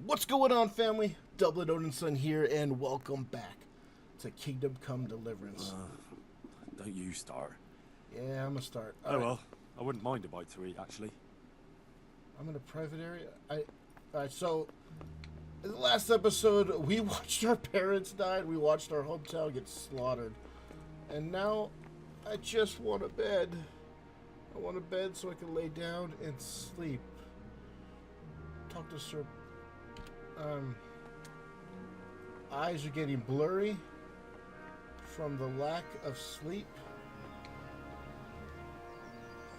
What's going on, family? Dublin Odinson here, and welcome back to Kingdom Come Deliverance. Don't you start. Yeah, I'm gonna start. Well, I wouldn't mind a bite to eat, actually. I'm in a private area. Alright, so in the last episode, we watched our parents die. We watched our hometown get slaughtered. And now, I just want a bed. I want a bed so I can lay down and sleep. Talk to Sir... eyes are getting blurry from the lack of sleep.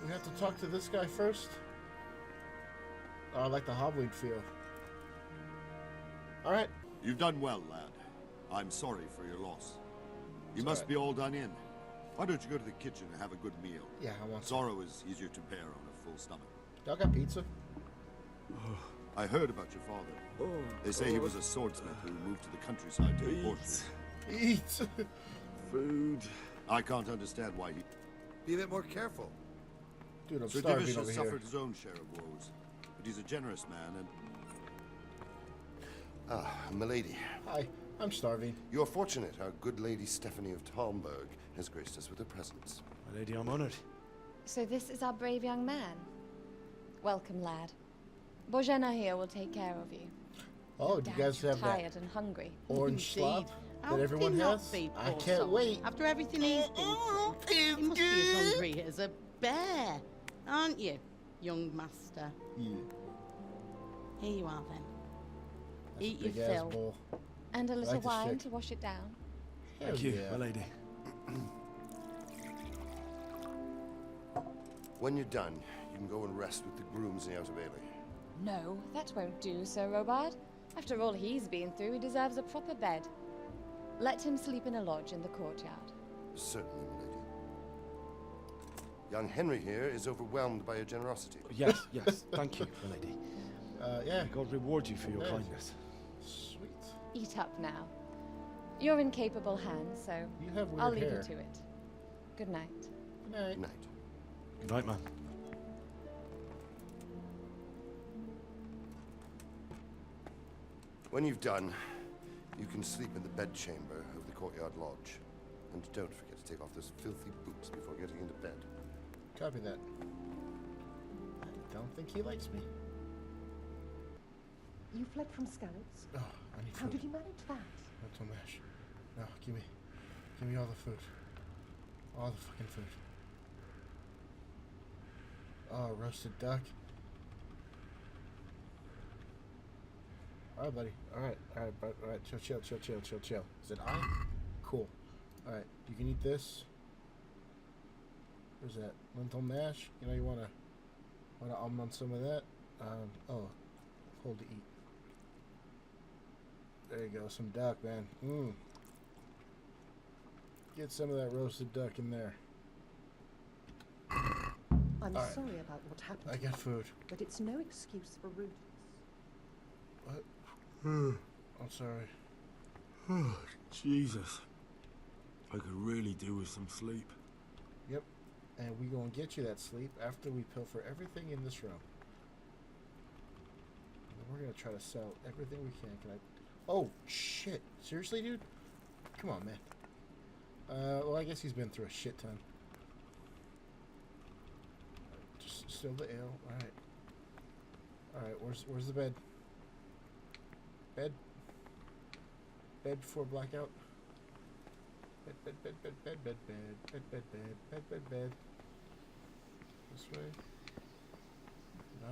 We have to talk to this guy first. Oh, I like the hobbling feel. Alright. You've done well, lad. I'm sorry for your loss. You must be all done in. Why don't you go to the kitchen and have a good meal? Yeah, I want Sorrow is easier to bear on a full stomach. Y'all got pizza? I heard about your father. They say he was a swordsmith who moved to the countryside to be portioned. Eat! Food. I can't understand why he... Be a bit more careful. Dude, I'm Sir starving Divish over has here. suffered his own share of woes, but he's a generous man and... Ah, milady. Hi, I'm starving. You're fortunate our good lady Stephanie of Talmberg has graced us with her presence. My lady, I'm honoured. So this is our brave young man. Welcome, lad. Bojana here will take care of you. Oh, do you guys have tired that and hungry. orange Indeed. slop How that everyone could he not has? be, I poor can't soul? wait. After everything he's been through, he must be as hungry as a bear, aren't you, young master? Yeah. Here you are then. That's Eat a your big ass fill. bowl. And a little like the wine shake. to wash it down. Hell Thank you, yeah. my lady. When you're done, you can go and rest with the grooms in the outer bailey. No, that won't do, Sir Robard. After all he's been through, he deserves a proper bed. Let him sleep in a lodge in the courtyard. Certainly, milady. Young Henry here is overwhelmed by your generosity. Yes, yes. Thank you, my lady. Yeah. May God reward you for your Yes. kindness. Sweet. Eat up now. You're in capable hands, so You have weird I'll leave hair. you to it. Good night. Good night. Good night. Good night, man. When you've done, you can sleep in the bedchamber of the courtyard lodge. And don't forget to take off those filthy boots before getting into bed. Copy that. I don't think he likes me. You fled from scouts? Oh, I need How food. did you manage that? Mental mash. No, give me all the food. All the fucking food. Oh, roasted duck. Alright, buddy. Alright, chill. Is it I? Cool. Alright, you can eat this. Where's that? Lentil mash? You know, you wanna on some of that? Oh, hold to eat. There you go, some duck, man. Get some of that roasted duck in there. I'm Alright. sorry about what happened I to got you, food. but it's no excuse for rudeness. What? I'm sorry. Jesus. I could really do with some sleep. Yep. And we gonna get you that sleep after we pilfer everything in this room. And then we're gonna try to sell everything we can. Can I? Oh shit! Seriously, dude? Come on, man. Well, I guess he's been through a shit ton. Just still the ale. All right. All right. Where's the bed? Bed before blackout. Bed. This way. No.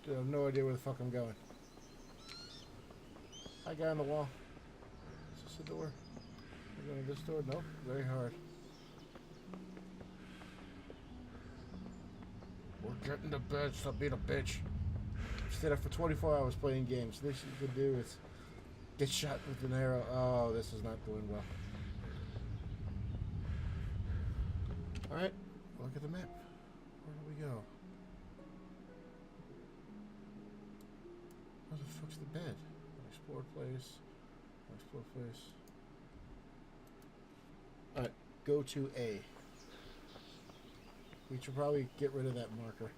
Dude, I have no idea where the fuck I'm going. Hi, guy on the wall. Is this the door? We're going to this door? Nope. Very hard. We're getting to bed. Stop being a bitch. Stayed up for 24 hours playing games. The least you could do is get shot with an arrow. Oh, this is not going well. Alright, look at the map. Where do we go? Where the fuck's the bed? Explore place. Explore place. Alright, go to A. We should probably get rid of that marker.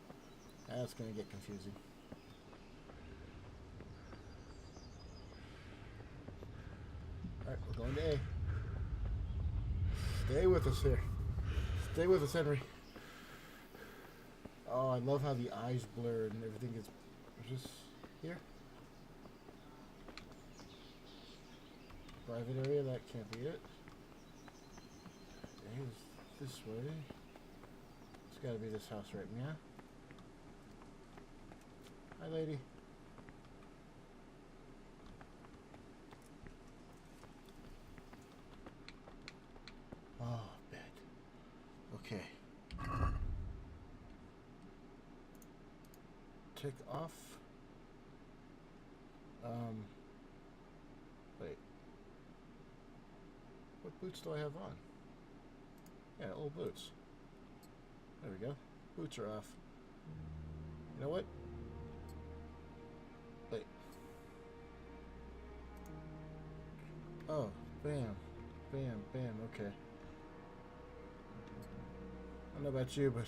That's gonna get confusing. Alright, we're going to A. Stay with us here. Stay with us, Henry. Oh, I love how the eyes blur and everything is just here. Private area, that can't be it. It's this way. It's gotta be this house, right? Yeah. Hi, lady. Oh, bed. Okay. Take off. Wait. What boots do I have on? Yeah, old boots. There we go. Boots are off. You know what? Wait. Oh, bam. Bam, bam, okay. I don't know about you, but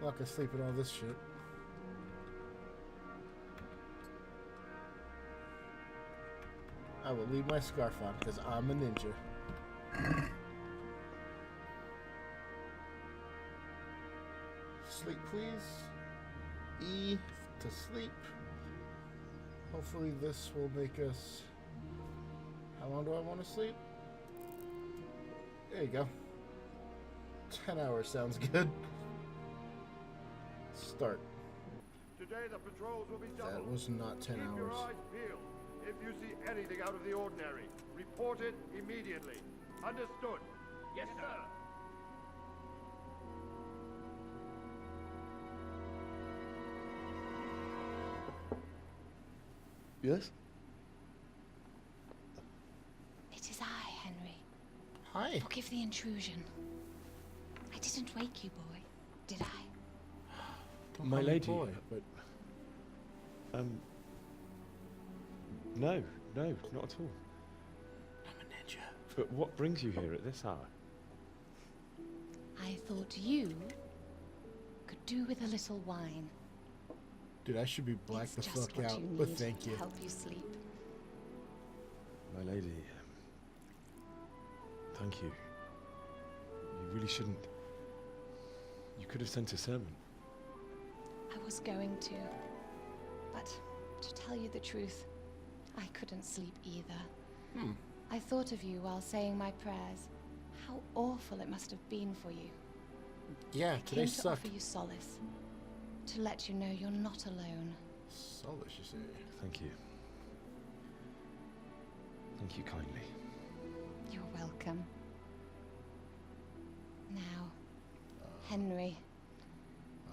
I'm not gonna sleep in all this shit. I will leave my scarf on because I'm a ninja. Sleep, please. E to sleep. Hopefully this will make us... How long do I want to sleep? There you go. 10 hours sounds good. Start. Today the patrols will be doubled. That was not 10 Keep your hours. eyes peeled. If you see anything out of the ordinary, report it immediately. Understood? Yes, sir. Yes? It is I, Henry. Hi. Forgive the intrusion. I didn't wake you, boy, did I? Don't My call me lady, boy, but no, not at all. I'm a ninja. But what brings you here at this hour? I thought you could do with a little wine. Dude, I should be blacked It's the just fuck what out, you but need thank to you. help you sleep. My lady, thank you. You really shouldn't. You could have sent a sermon. I was going to, but to tell you the truth, I couldn't sleep either. I thought of you while saying my prayers. How awful it must have been for you. Yeah, I today came to sucked. offer you solace, to let you know you're not alone. Soulish, you say? Thank you. Thank you kindly. You're welcome. Now, Henry,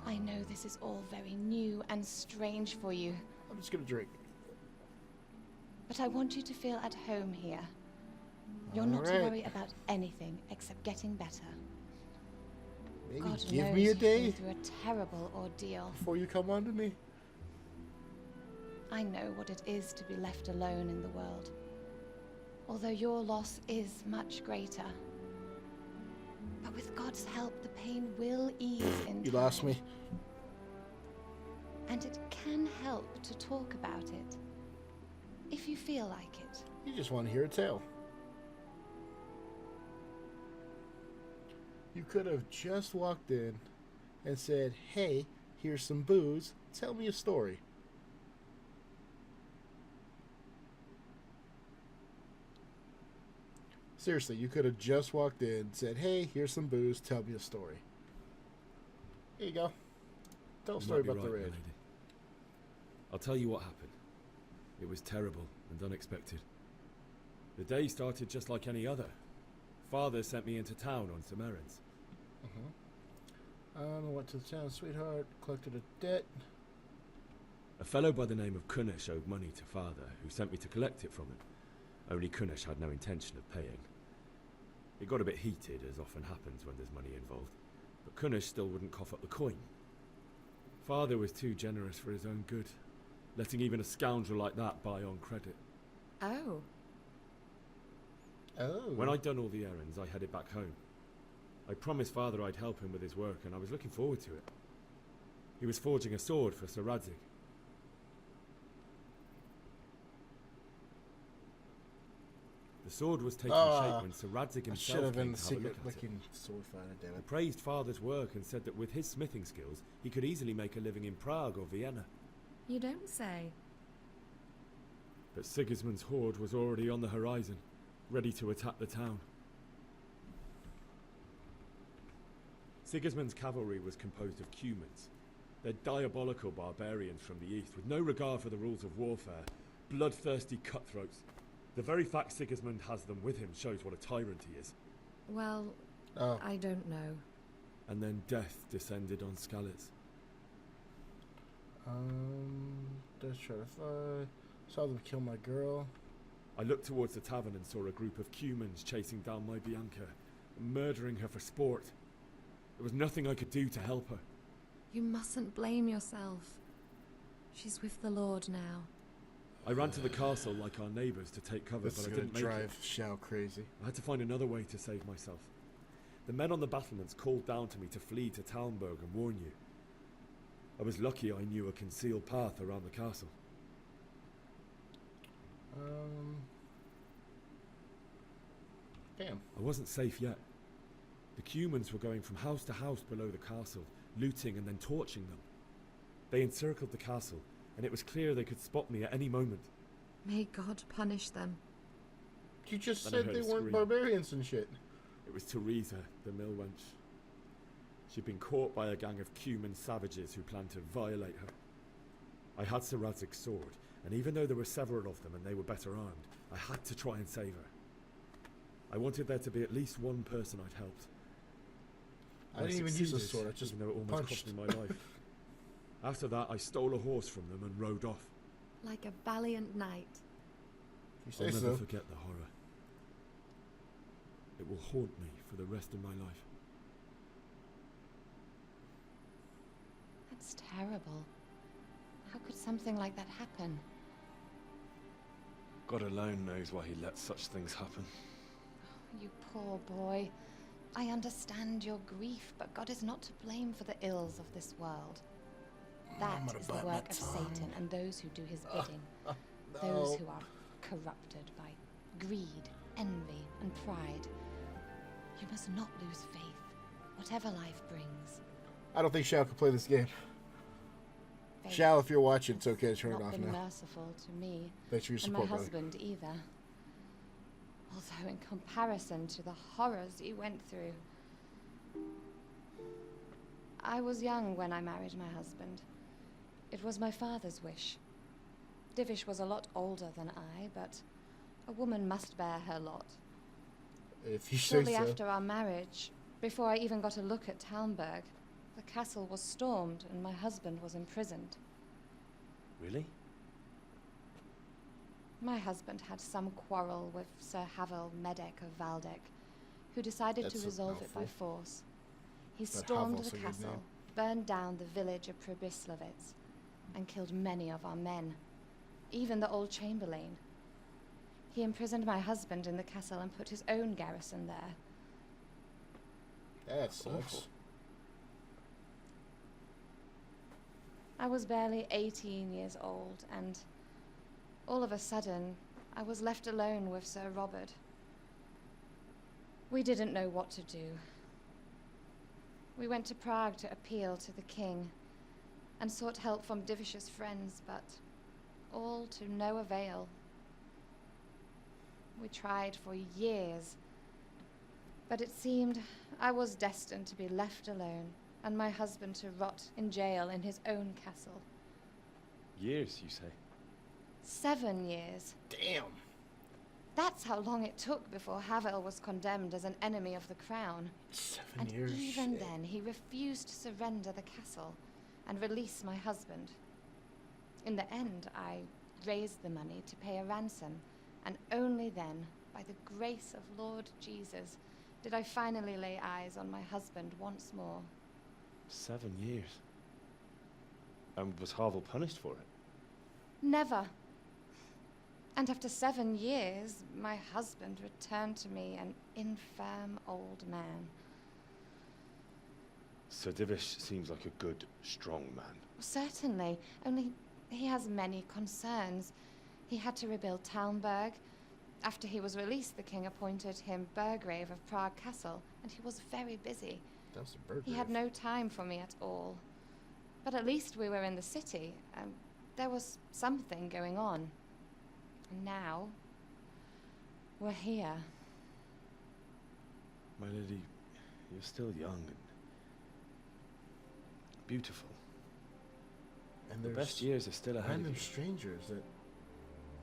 I know this is all very new and strange for you, I'm just gonna drink. but I want you to feel at home here. You're not to Alright. worry about anything except getting better. Maybe God give knows me a you've been day through a terrible ordeal. before you come on to me. I know what it is to be left alone in the world. Although your loss is much greater. But with God's help, the pain will ease in You time. lost me. And it can help to talk about it. If you feel like it. You just want to hear a tale. You could have just walked in and said, hey, here's some booze. Tell me a story. Seriously, you could have just walked in and said, hey, here's some booze. Tell me a story. Here you go. Tell a You story might be about the right, my raid. lady. I'll tell you what happened. It was terrible and unexpected. The day started just like any other. Father sent me into town on some errands. I went to the town, sweetheart, collected a debt. A fellow by the name of Kunish owed money to Father, who sent me to collect it from him. Only Kunish had no intention of paying. It got a bit heated, as often happens when there's money involved, but Kunish still wouldn't cough up the coin. Father was too generous for his own good, letting even a scoundrel like that buy on credit. Oh. Oh. When I'd done all the errands, I headed back home. I promised Father I'd help him with his work, and I was looking forward to it. He was forging a sword for Sir Radzig. The sword was taking shape when Sir Radzig I should himself have been came the to have a secret look at it. looking sword fighter, damn He it. praised Father's work and said that with his smithing skills, he could easily make a living in Prague or Vienna. You don't say. But Sigismund's horde was already on the horizon, ready to attack the town. Sigismund's cavalry was composed of Cumans. They're diabolical barbarians from the east, with no regard for the rules of warfare, bloodthirsty cutthroats. The very fact Sigismund has them with him shows what a tyrant he is. Well, I don't know. And then death descended on Skalitz. Let's try to fly. Saw them kill my girl. I looked towards the tavern and saw a group of Cumans chasing down my Bianca, murdering her for sport. There was nothing I could do to help her. You mustn't blame yourself. She's with the Lord now. I ran to the castle like our neighbours to take cover, This is but I gonna didn't make it. drive Shao crazy. I had to find another way to save myself. The men on the battlements called down to me to flee to Talmberg and warn you. I was lucky I knew a concealed path around the castle. Damn. I wasn't safe yet. The Cumans were going from house to house below the castle, looting and then torching them. They encircled the castle, and it was clear they could spot me at any moment. May God punish them. You just Then I said heard they a weren't scream. barbarians and shit. It was Teresa, the mill wench. She'd been caught by a gang of Cuman savages who planned to violate her. I had Sir Radzig's sword, and even though there were several of them and they were better armed, I had to try and save her. I wanted there to be at least one person I'd helped. I didn't even use a succeeded, sword, I just even though it almost punched. cost me my life. After that, I stole a horse from them and rode off. Like a valiant knight. You say I'll never so. forget the horror. It will haunt me for the rest of my life. That's terrible. How could something like that happen? God alone knows why he lets such things happen. You poor boy. I understand your grief, but God is not to blame for the ills of this world. That is the work of Satan and those who do his bidding. Those who are corrupted by greed, envy, and pride. You must not lose faith, whatever life brings. I don't think Shao can play this game. Faith Shao, if you're watching, it's okay to turn it not off been now. merciful to me, Thanks for your and my support, brother. husband either. Although in comparison to the horrors he went through. I was young when I married my husband. It was my father's wish. Divish was a lot older than I, but a woman must bear her lot. If you say Shortly so. after our marriage, before I even got a look at Talmberg, the castle was stormed and my husband was imprisoned. Really? My husband had some quarrel with Sir Havel Medek of Valdek, who decided That's to a resolve it by mouthful. force. He That stormed Havel's the a good castle, name. burned down the village of Pribyslavitz, and killed many of our men, even the old chamberlain. He imprisoned my husband in the castle and put his own garrison there. That sucks. Awful. I was barely 18 years old, and all of a sudden, I was left alone with Sir Robert. We didn't know what to do. We went to Prague to appeal to the king, and sought help from Divish's friends, but all to no avail. We tried for years, but it seemed I was destined to be left alone, and my husband to rot in jail in his own castle. Years, you say? 7 years. Damn. That's how long it took before Havel was condemned as an enemy of the crown. 7 And years. even shit. then, he refused to surrender the castle and release my husband. In the end, I raised the money to pay a ransom, and only then, by the grace of Lord Jesus, did I finally lay eyes on my husband once more. 7 years. And was Havel punished for it? Never. And after 7 years, my husband returned to me an infirm old man. Sir Divish seems like a good, strong man. Certainly, only he has many concerns. He had to rebuild Talmberg. After he was released, the king appointed him Burgrave of Prague Castle, and he was very busy. That's the Burgrave. He had no time for me at all. But at least we were in the city, and there was something going on. And now, we're here. My lady, you're still young and beautiful. And The best years are still ahead of random you. strangers that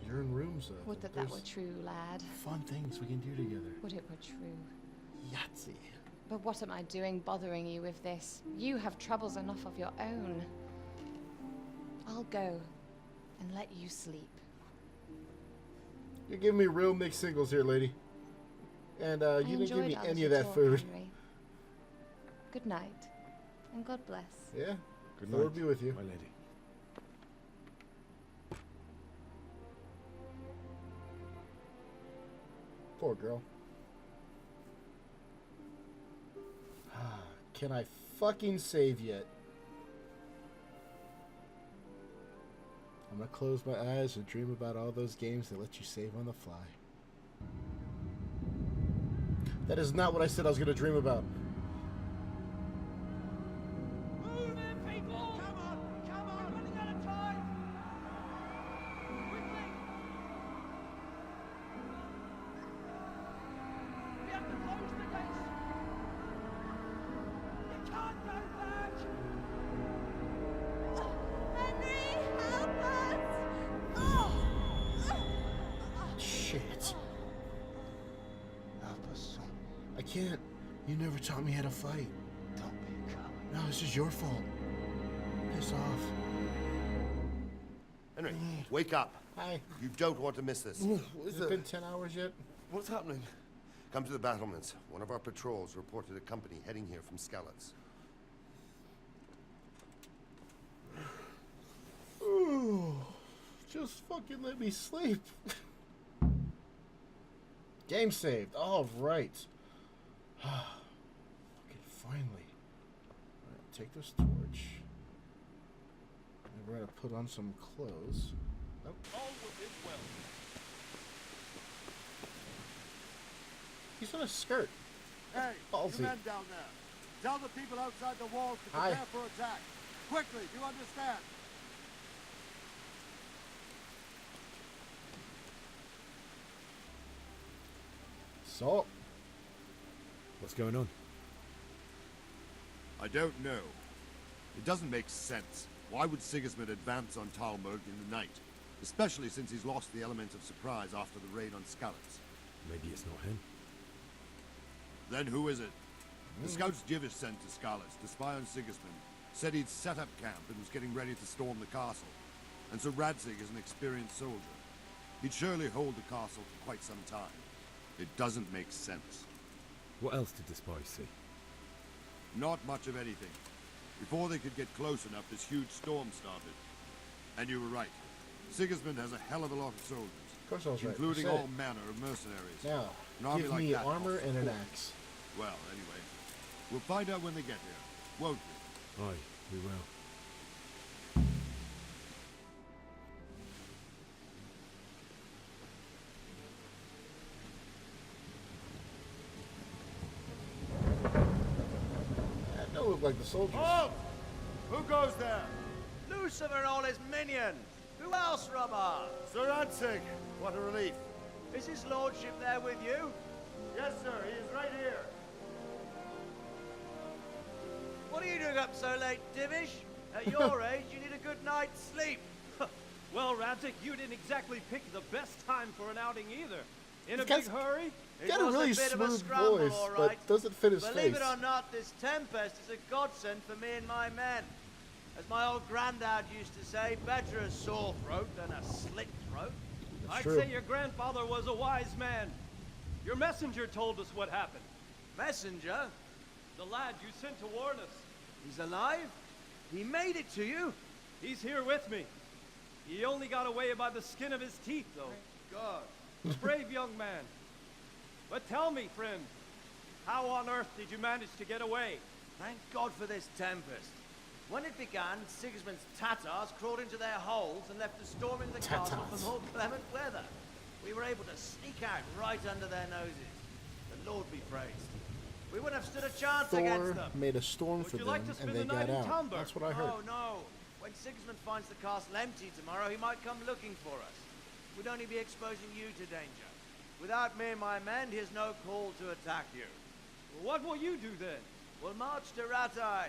you're in rooms of. Would that that were true, lad. Fun things we can do together. Would it were true. Yahtzee. But what am I doing bothering you with this? You have troubles enough of your own. I'll go and let you sleep. You're giving me real mixed signals here, lady. And you didn't give me any of that food. Henry. Good night, and God bless. Yeah. Good Lord night, be with you. my lady. Poor girl. Can I fucking save yet? I'm gonna close my eyes and dream about all those games that let you save on the fly. That is not what I said I was gonna dream about. Move in, people! Come on! Come on! We're running out of time! Quickly! We have to close the gates! You can't go back! Henry, help us! Shit. Help us. I can't. You never taught me how to fight. Don't be a coward. No, this is your fault. Piss off. Henry, wake up. Hi. You don't want to miss this. Has it been 10 hours yet? What's happening? Come to the battlements. One of our patrols reported a company heading here from Skalitz. Ooh, just fucking let me sleep. Game saved. All right. Fucking finally. All right, take this torch. And we're gonna put on some clothes. Nope. All within well. He's in a skirt. Hey, Ballsy. you men down there. Tell the people outside the walls to Hi. prepare for attack. Quickly, do you understand? Salt. What's going on? I don't know. It doesn't make sense. Why would Sigismund advance on Talmberg in the night? Especially since he's lost the element of surprise after the raid on Skalitz. Maybe it's not him. Then who is it? The scouts Jivish sent to Skalitz to spy on Sigismund said he'd set up camp and was getting ready to storm the castle. And so Radzig is an experienced soldier. He'd surely hold the castle for quite some time. It doesn't make sense. What else did the spies see? Not much of anything. Before they could get close enough, this huge storm started. And you were right. Sigismund has a hell of a lot of soldiers. Of course I was right. Including I said all it. manner of mercenaries. Now, An army give like me that armor costs and an fortunes. axe. Well, anyway, we'll find out when they get here, won't we? Aye, we will. That don't look like the soldiers. Oh! Who goes there? Lucifer and all his minions! Who else, Rubber? Sir Radzig. What a relief. Is his lordship there with you? Yes, sir. He is right here. What are you doing up so late, Divish? At your age, you need a good night's sleep. Well, Radzig, you didn't exactly pick the best time for an outing either. In a This big guy's- hurry? He's got a was really bit of a smooth scramble, voice, all but right. doesn't fit his Believe face. it or not, this tempest is a godsend for me and my men. As my old granddad used to say, better a sore throat than a slit throat. That's I'd true. say your grandfather was a wise man. Your messenger told us what happened. Messenger? The lad you sent to warn us. He's alive? He made it to you? He's here with me. He only got away by the skin of his teeth, though. God. A brave young man. But tell me, friend, how on earth did you manage to get away? Thank God for this tempest. When it began, Sigismund's Tatars crawled into their holes and left us storming the castle for more clement weather. We were able to sneak out right under their noses. The Lord be praised. We wouldn't have stood a chance against them. Thor made a storm for them, and they got out. Talmberg? That's what I heard. Oh, no. When Sigismund finds the castle empty tomorrow, he might come looking for us. We'd only be exposing you to danger. Without me and my men, he has no call to attack you. Well, what will you do then? We'll march to Ratai.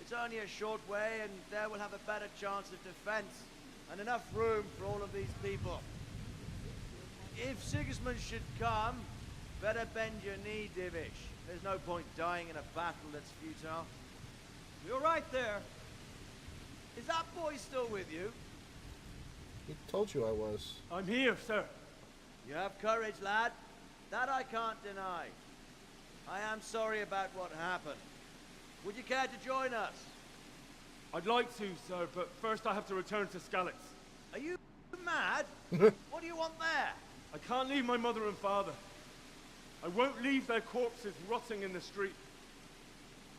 It's only a short way, and there we'll have a better chance of defense, and enough room for all of these people. If Sigismund should come, better bend your knee, Divish. There's no point dying in a battle that's futile. You're right there. Is that boy still with you? He told you I was. I'm here, sir. You have courage, lad. That I can't deny. I am sorry about what happened. Would you care to join us? I'd like to, sir, but first I have to return to Skalitz. Are you mad? What do you want there? I can't leave my mother and father. I won't leave their corpses rotting in the street.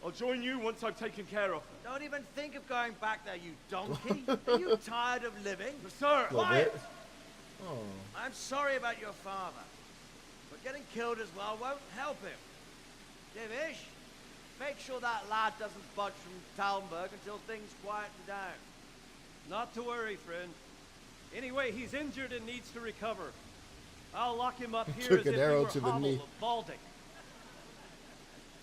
I'll join you once I've taken care of them. Don't even think of going back there, you donkey. Are you tired of living? Sir, quiet! Oh. I'm sorry about your father, but getting killed as well won't help him. Divish, make sure that lad doesn't budge from Talmberg until things quieten down. Not to worry, friend. Anyway, he's injured and needs to recover. I'll lock him up here Took as an if he arrow were to the hobbled knee. of balding.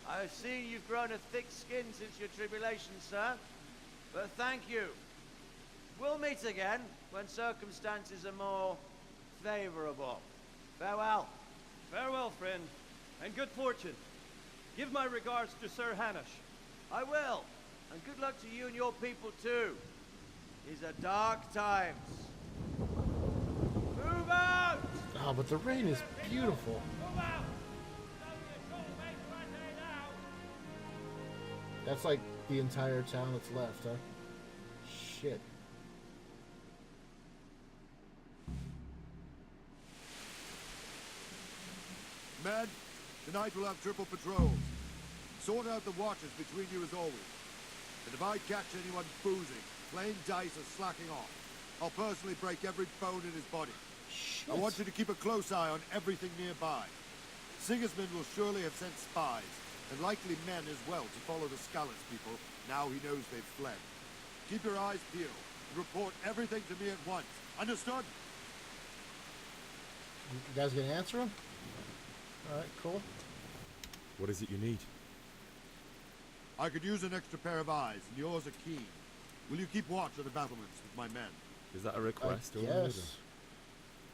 I see you've grown a thick skin since your tribulation, sir. But thank you. We'll meet again when circumstances are more favorable. Farewell. Farewell, friend, and good fortune. Give my regards to Sir Hanish. I will. And good luck to you and your people, too. These are dark times. Move out! Oh, but the rain is beautiful. Move out! That's like the entire town that's left, huh? Shit. Men, tonight we'll have triple patrols. Sort out the watches between you as always. And if I catch anyone boozing, playing dice or slacking off, I'll personally break every bone in his body. Shit. I want you to keep a close eye on everything nearby. Sigismund will surely have sent spies, and likely men as well, to follow the Skalitz people, now he knows they've fled. Keep your eyes peeled, and report everything to me at once. Understood? You guys gonna answer him? Alright, cool. What is it you need? I could use an extra pair of eyes, and yours are keen. Will you keep watch at the battlements with my men? Is that a request or an yes. order?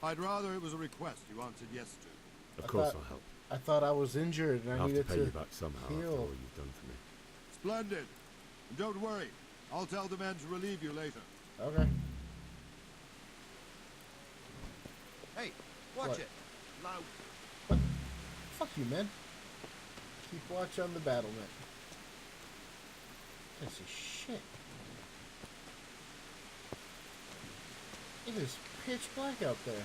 I'd rather it was a request you answered yes to. Of course I'll help. I thought I was injured and I I'll have needed to pay you back somehow after heal. all you've done for me. Splendid. And don't worry, I'll tell the men to relieve you later. Okay. Hey, watch What? it. Loud. What? Fuck you, man. Keep watch on the battlement. Piece of shit. It is pitch black out there.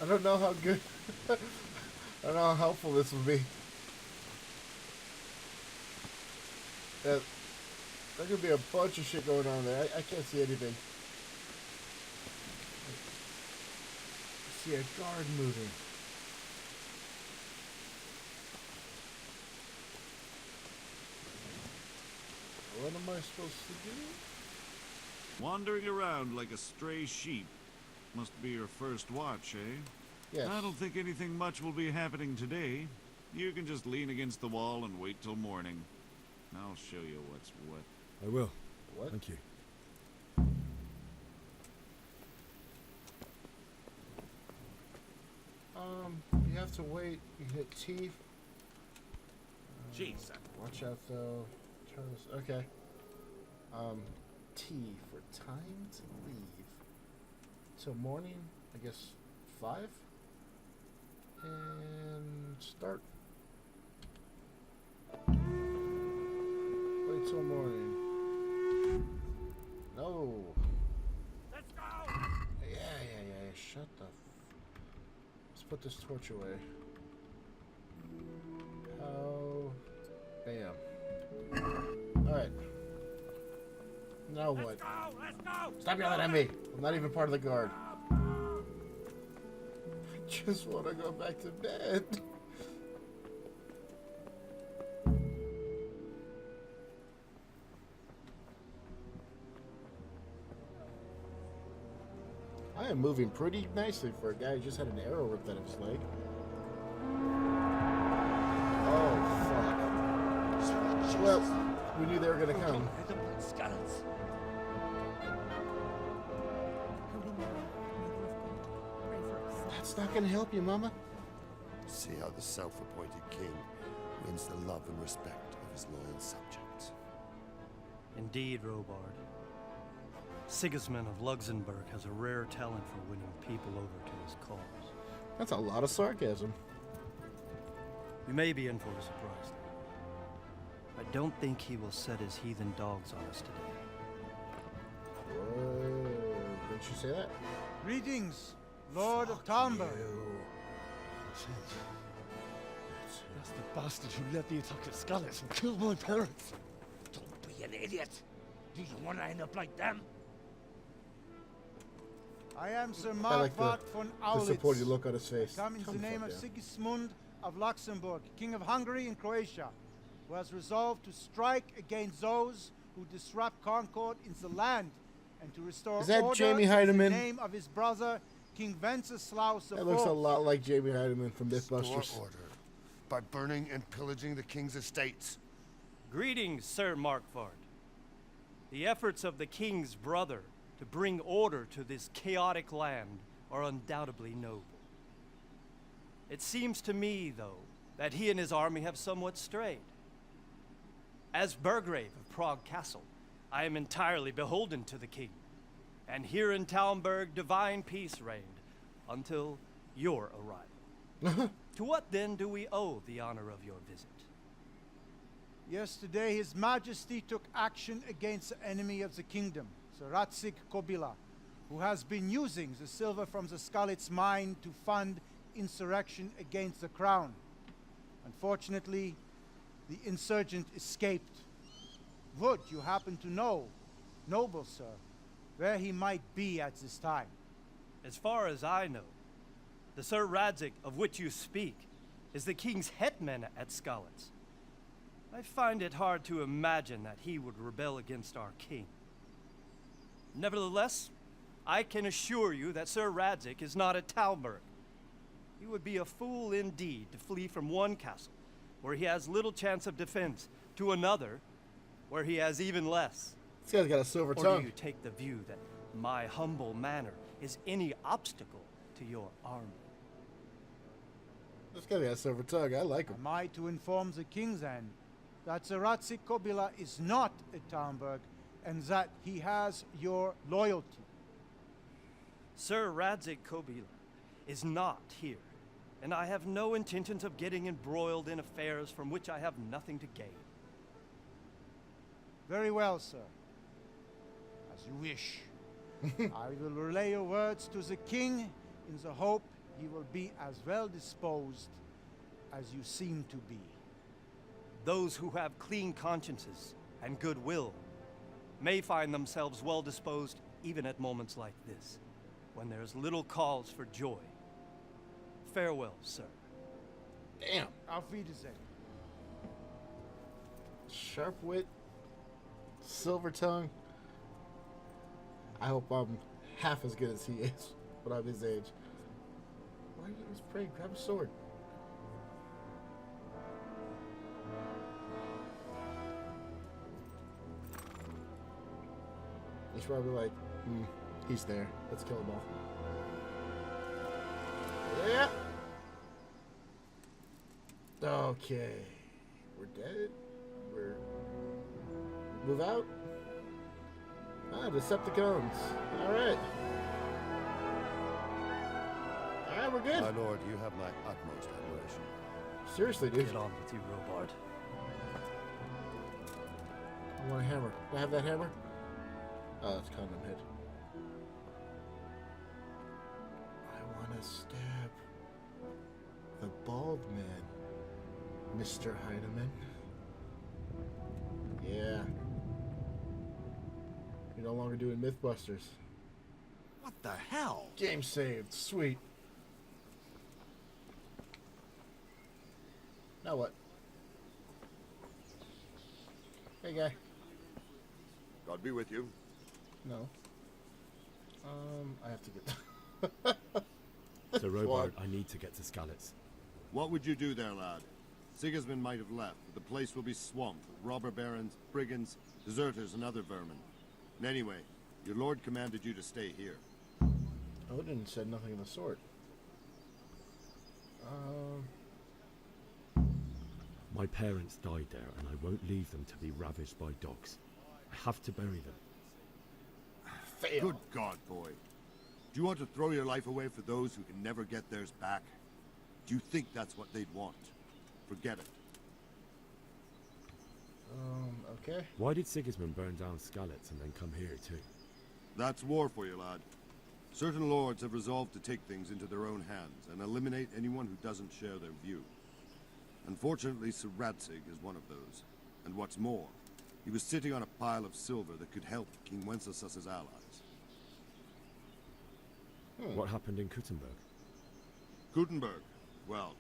I don't know how good I don't know how helpful this will be. There could be a bunch of shit going on there. I can't see anything. I see a guard moving. What am I supposed to do? Wandering around like a stray sheep. Must be your first watch, eh? Yes. I don't think anything much will be happening today. You can just lean against the wall and wait till morning. I'll show you what's what. I will. What? Thank you. You have to wait. You hit T. Jeez. Watch out though. Turn this. Okay. T for time to leave. Till morning, I guess 5. And start. Wait till morning. No. Shut the. Let's put this torch away. How? Bam. All right. Now what? Let's go! Stop yelling at me! I'm not even part of the guard. I just want to go back to bed. I am moving pretty nicely for a guy who just had an arrow ripped out of his leg. Oh, fuck. Well, we knew they were going to come. That's not going to help you, Mama. See how the self-appointed king wins the love and respect of his loyal subjects. Indeed, Robard. Sigismund of Luxembourg has a rare talent for winning people over to his cause. That's a lot of sarcasm. You may be in for a surprise, though. I don't think he will set his heathen dogs on us today. Whoa, didn't you say that? Greetings, Lord of Talmberg. That's the bastard who led the attack at Scallis and killed my parents. Don't be an idiot. Do you want to end up like them? I am Sir I like Markvart von Aulitz. the supportive look on his face. I come in the name of Sigismund of Luxembourg, King of Hungary and Croatia, who has resolved to strike against those who disrupt concord in the land and to restore Is that order Jamie in the Heidemann? name of his brother, King Wenceslaus That looks a lot like Jamie Heidemann from Mythbusters. Restore order by burning and pillaging the king's estates. Greetings, Sir Markvart. The efforts of the king's brother to bring order to this chaotic land are undoubtedly noble. It seems to me, though, that he and his army have somewhat strayed. As Burgrave of Prague Castle, I am entirely beholden to the king, and here in Talmberg divine peace reigned until your arrival. To what then do we owe the honor of your visit? Yesterday, His Majesty took action against the enemy of the kingdom, Sir Ratzik Kobila, who has been using the silver from the Skalitz mine to fund insurrection against the crown. Unfortunately, the insurgent escaped. Would you happen to know, noble sir, where he might be at this time? As far as I know, the Sir Radzik of which you speak is the king's hetman at Skalitz. I find it hard to imagine that he would rebel against our king. Nevertheless, I can assure you that Sir Radzik is not at Talmberg. He would be a fool indeed to flee from one castle, where he has little chance of defense, to another, where he has even less. This guy's got a silver Or tongue. do you take the view that my humble manner is any obstacle to your army? This guy's got a silver tongue. I like him. Am I to inform the king then that Sir Ratzik Kobila is not at Talmberg and that he has your loyalty? Sir Radzik Kobila is not here, and I have no intentions of getting embroiled in affairs from which I have nothing to gain. Very well, sir. As you wish. I will relay your words to the king in the hope he will be as well disposed as you seem to be. Those who have clean consciences and goodwill may find themselves well disposed even at moments like this, when there's little cause for joy. Farewell, sir. Damn. Auf Wiedersehen. Sharp wit, silver tongue. I hope I'm half as good as he is when I'm his age. Why are you just praying? Grab a sword. He's probably like, he's there. Let's kill him all. Yeah. Okay. We're dead. We're... Move out. Ah, Decepticons. Alright. Alright, we're good. My lord, you have my utmost admiration. Seriously, dude. Get on with you, Robard. I want a hammer. Do I have that hammer? Oh, that's condom head. Stab the bald man, Mr. Heinemann. Yeah. You're no longer doing Mythbusters. What the hell? Game saved. Sweet. Now what? Hey, guy. God be with you. No. I have to get... So, Robard, I need to get to Skalitz. What would you do there, lad? Sigismund might have left, but the place will be swamped with robber barons, brigands, deserters, and other vermin. And anyway, your lord commanded you to stay here. Odin said nothing of the sort. My parents died there, and I won't leave them to be ravaged by dogs. I have to bury them. Fail. Good God, boy. Do you want to throw your life away for those who can never get theirs back? Do you think that's what they'd want? Forget it. Okay. Why did Sigismund burn down Skalitz and then come here too? That's war for you, lad. Certain lords have resolved to take things into their own hands and eliminate anyone who doesn't share their view. Unfortunately, Sir Radzig is one of those. And what's more, he was sitting on a pile of silver that could help King Wenceslas's allies. What happened in Kuttenberg? Kuttenberg? Well,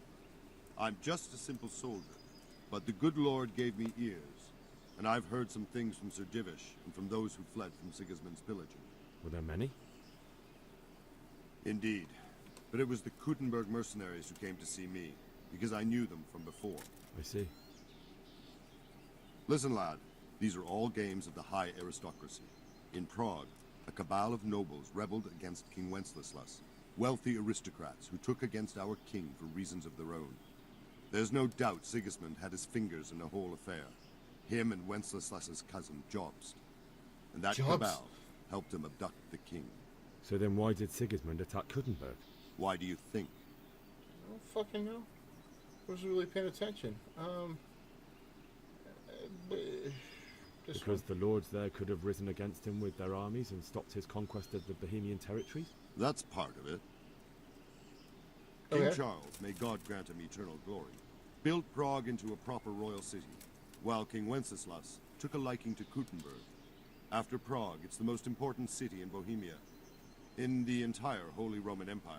I'm just a simple soldier, but the good Lord gave me ears, and I've heard some things from Sir Divish and from those who fled from Sigismund's pillaging. Were there many? Indeed, but it was the Kuttenberg mercenaries who came to see me, because I knew them from before. I see. Listen, lad, these are all games of the high aristocracy. In Prague, a cabal of nobles rebelled against King Wenceslas, wealthy aristocrats who took against our king for reasons of their own. There's no doubt Sigismund had his fingers in the whole affair. Him and Wenceslas's cousin, Jobst. And that cabal helped him abduct the king. So then why did Sigismund attack Kuttenberg? Why do you think? I don't fucking know. I wasn't really paying attention. Because the lords there could have risen against him with their armies and stopped his conquest of the Bohemian territories? That's part of it. Okay. King Charles, may God grant him eternal glory, built Prague into a proper royal city, while King Wenceslas took a liking to Kuttenberg. After Prague, it's the most important city in Bohemia, in the entire Holy Roman Empire.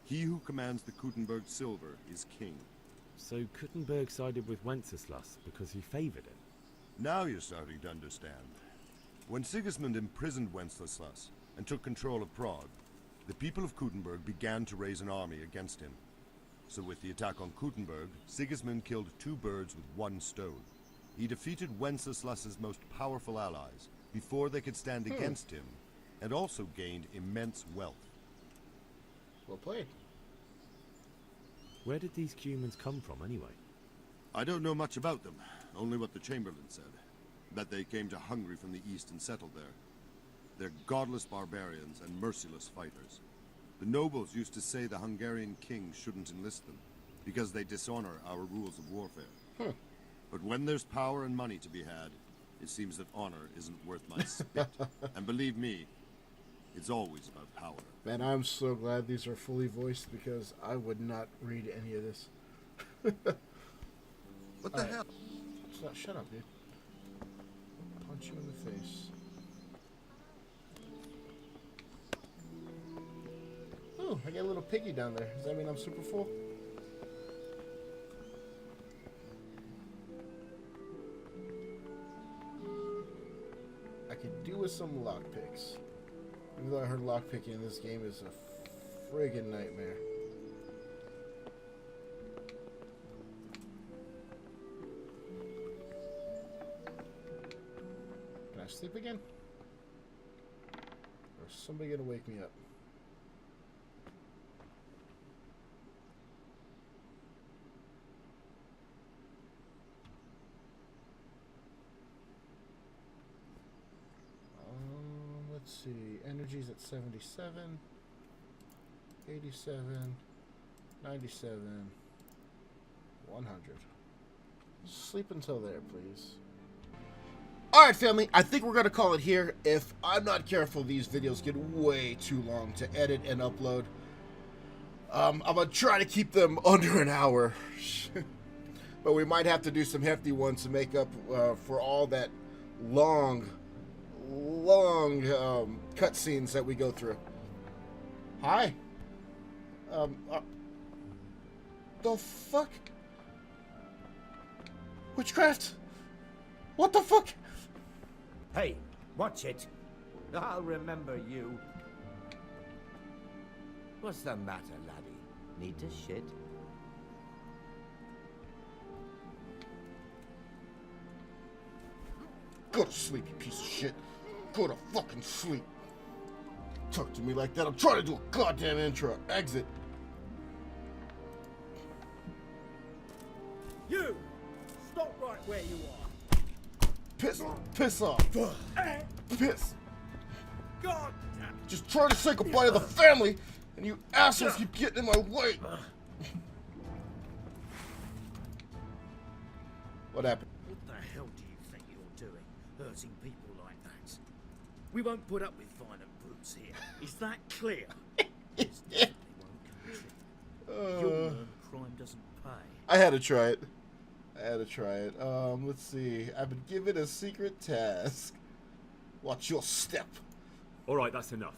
He who commands the Kuttenberg silver is king. So Kuttenberg sided with Wenceslas because he favoured him? Now you're starting to understand. When Sigismund imprisoned Wenceslas and took control of Prague, the people of Kuttenberg began to raise an army against him. So with the attack on Kuttenberg, Sigismund killed 2 birds with 1 stone. He defeated Wenceslas's most powerful allies before they could stand against him, and also gained immense wealth. Well played. Where did these humans come from anyway? I don't know much about them, only what the Chamberlain said. That they came to Hungary from the east and settled there. They're godless barbarians and merciless fighters. The nobles used to say the Hungarian king shouldn't enlist them, because they dishonor our rules of warfare. But when there's power and money to be had, it seems that honor isn't worth my spit. And believe me, it's always about power. Man, I'm so glad these are fully voiced, because I would not read any of this. What the hell? Shut up, dude. Punch you in the face. Oh, I got a little piggy down there. Does that mean I'm super full? I could do with some lockpicks. Even though I heard lockpicking in this game is a friggin' nightmare. Can I sleep again? Or is somebody gonna wake me up? Let's see, energy's at 77, 87, 97, 100. Sleep until there, please. Alright, family, I think we're going to call it here. If I'm not careful, these videos get way too long to edit and upload. I'm gonna try to keep them under an hour. But we might have to do some hefty ones to make up for all that long cutscenes that we go through. Hi. The fuck? Witchcraft? What the fuck? Hey, watch it. I'll remember you. What's the matter, laddie? Need to shit? Go to sleep, you piece of shit. Go to fucking sleep. Talk to me like that. I'm trying to do a goddamn intro. Exit. You! Stop right where you are. Piss off. Piss. God! Just trying to say goodbye to the family, and you assholes keep getting in my way. What happened? What the hell do you think you're doing, hurting people like that? We won't put up with violent brutes here. Is that clear? This definitely won't come true. You'll learn crime doesn't pay. I had to try it. Let's see. I've been given a secret task. Watch your step. All right, that's enough.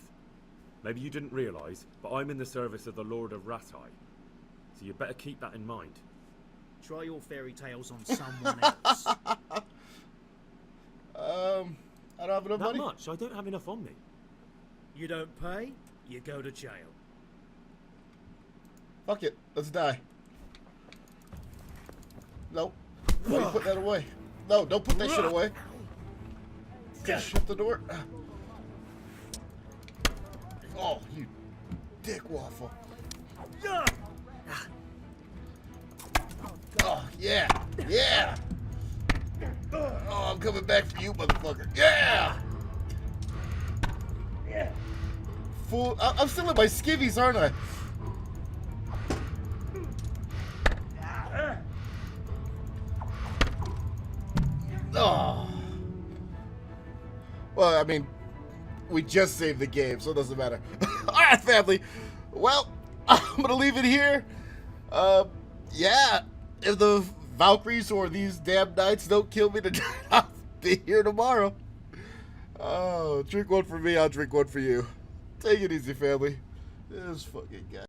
Maybe you didn't realise, but I'm in the service of the Lord of Ratai. So you better keep that in mind. Try your fairy tales on someone else. I don't have enough money. That much? I don't have enough on me. You don't pay, you go to jail. Fuck it. Let's die. No. Why you put that away? No, don't put that shit away. Just shut the door. Oh, you dick waffle. Oh, yeah. Yeah. Oh, I'm coming back for you, motherfucker. Yeah. Fool. I'm still in my skivvies, aren't I? Oh. Well, I mean, we just saved the game, so it doesn't matter. Alright, family. Well, I'm gonna leave it here. Yeah. If the Valkyries or these damn knights don't kill me tonight, I'll be here tomorrow. Oh, drink one for me, I'll drink one for you. Take it easy, family. This fucking guy.